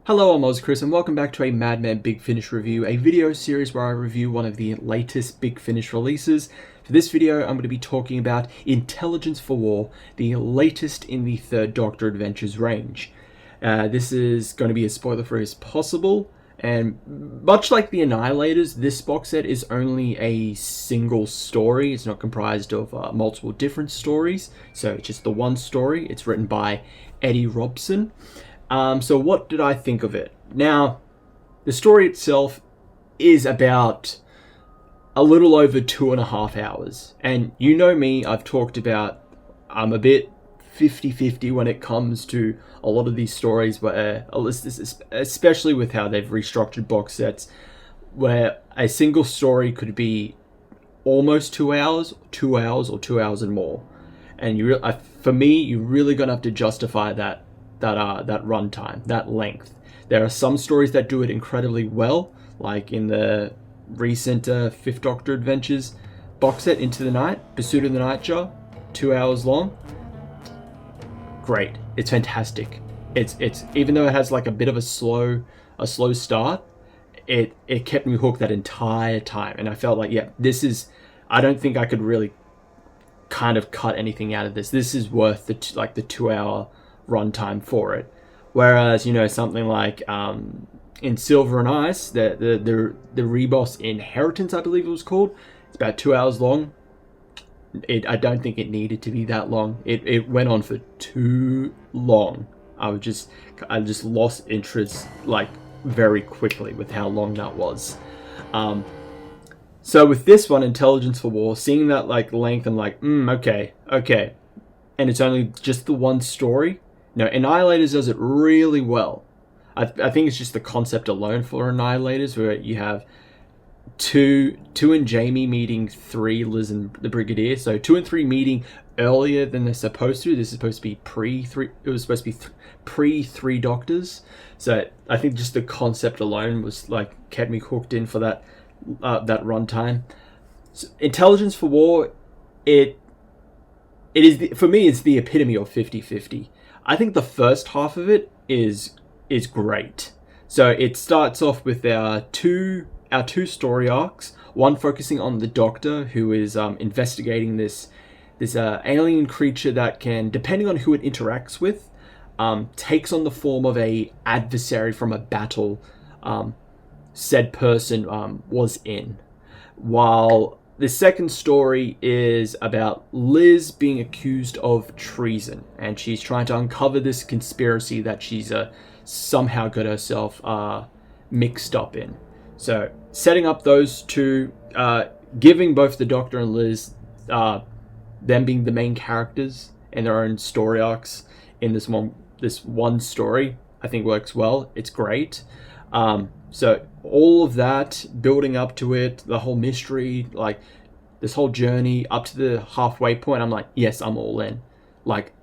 Hello, I'm Chris, and welcome back to a Madman Big Finish review, a video series where I review one of the latest Big Finish releases. For this video, I'm going to be talking about Intelligence for War, the latest in the Third Doctor Adventures range. This is going to be as spoiler-free as possible, and much like the Annihilators, this box set is only a single story. It's not comprised of multiple different stories, so it's just the one story. It's written by Eddie Robson. So what did I think of it? Now, the story itself is about a little over 2.5 hours. And you know me, I've talked about I'm a bit 50-50 when it comes to a lot of these stories, where, especially with how they've restructured box sets, where a single story could be almost 2 hours, 2 hours, or 2 hours and more. And for me, you're really going to have to justify that runtime, that length. There are some stories that do it incredibly well, like in the recent Fifth Doctor Adventures box set, Into the Night, Pursuit of the Nightjar, 2 hours long. Great, it's fantastic. It's even though it has like a bit of a slow start, it kept me hooked that entire time, and I felt like, yeah, I don't think I could really kind of cut anything out of this. This is worth the 2 hour runtime for it. Whereas, something like in Silver and Ice, the Reboss Inheritance, I believe it was called, it's about 2 hours long. I don't think it needed to be that long. It went on for too long. I just lost interest like very quickly with how long that was. So with this one, Intelligence for War, seeing that like length, I'm like, okay, and it's only just the one story. No, Annihilators does it really well. I think it's just the concept alone for Annihilators, where you have two and Jamie meeting 3, Liz and the Brigadier. So 2 and 3 meeting earlier than they're supposed to. This is supposed to be pre-3. It was supposed to be pre-3 Doctors. So I think just the concept alone was like kept me hooked in for that runtime. So Intelligence for War, it is for me, it's the epitome of 50-50. I think the first half of it is great. So it starts off with our two story arcs. One focusing on the Doctor, who is investigating this alien creature that can, depending on who it interacts with, takes on the form of a adversary from a battle said person was in. While the second story is about Liz being accused of treason, and she's trying to uncover this conspiracy that she's somehow got herself mixed up in. So setting up those two, giving both the Doctor and Liz, them being the main characters in their own story arcs in this one story, I think works well. It's great. So all of that building up to it, the whole mystery, like this whole journey up to the halfway point, I'm like, yes, I'm all in. Like,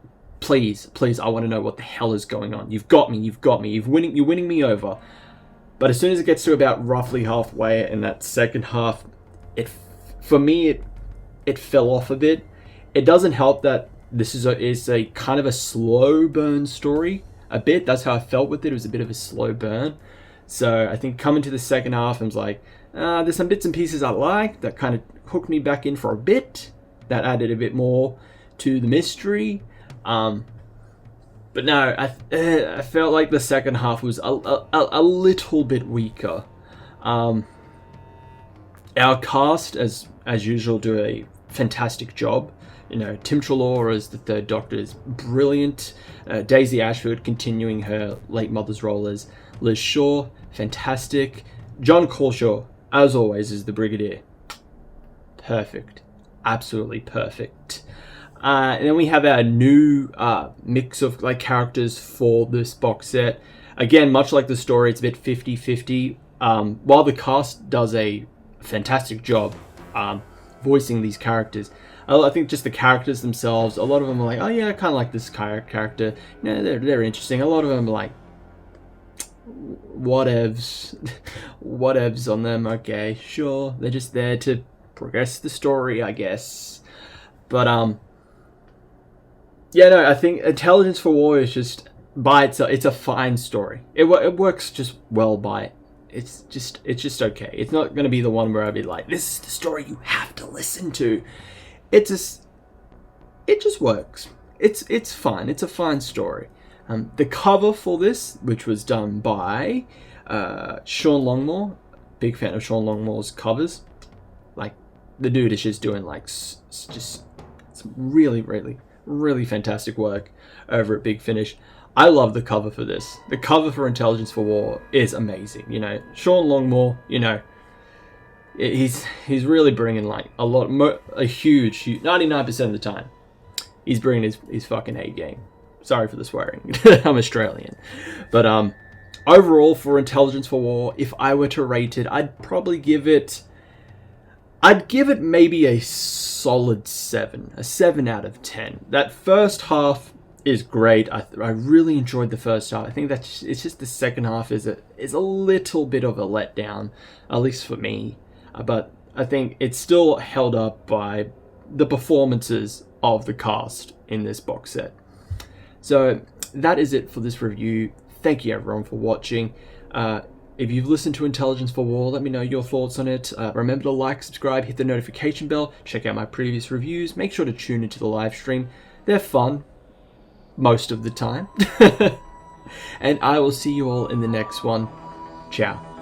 please, I want to know what the hell is going on. You've got me. You're winning me over. But as soon as it gets to about roughly halfway in that second half, for me it fell off a bit. It doesn't help that this is a kind of a slow burn story. A bit. That's how I felt with it. It was a bit of a slow burn. So I think coming to the second half, I was like, there's some bits and pieces I like that kind of hooked me back in for a bit. That added a bit more to the mystery. But no, I felt like the second half was a little bit weaker. Our cast, as usual, do a fantastic job. Tim Treloar as the Third Doctor is brilliant. Daisy Ashford continuing her late mother's role as Liz Shaw, fantastic. John Colshaw, as always, is the Brigadier. Perfect. Absolutely perfect. And then we have our new mix of like characters for this box set. Again, much like the story, it's a bit 50-50. While the cast does a fantastic job voicing these characters, I think just the characters themselves, a lot of them are like, oh yeah, I kind of like this character. They're interesting. A lot of them are like, whatevs on them. Okay, sure, they're just there to progress the story, I guess. But Yeah, no, I think Intelligence for War is just by itself. It's a fine story. It works just well by it. It's just okay. It's not going to be the one where I'd be like, this is the story you have to listen to. It just works. It's fine. It's a fine story. The cover for this, which was done by Sean Longmore, big fan of Sean Longmore's covers. Like, the dude is just doing like just some really fantastic work over at Big Finish. I love the cover for this. The cover for Intelligence for War is amazing. You know, Sean Longmore, you know, he's really bringing like a huge 99% of the time, he's bringing his fucking A game. Sorry for the swearing. I'm Australian. But overall for Intelligence for War, if I were to rate it, I'd give it maybe a solid 7. A 7 out of 10. That first half is great. I really enjoyed the first half. I think it's just the second half is a little bit of a letdown, at least for me. But I think it's still held up by the performances of the cast in this box set. So that is it for this review. Thank you everyone for watching. If you've listened to Intelligence for War, let me know your thoughts on it. Remember to like, subscribe, hit the notification bell, check out my previous reviews. Make sure to tune into the live stream. They're fun most of the time. And I will see you all in the next one. Ciao.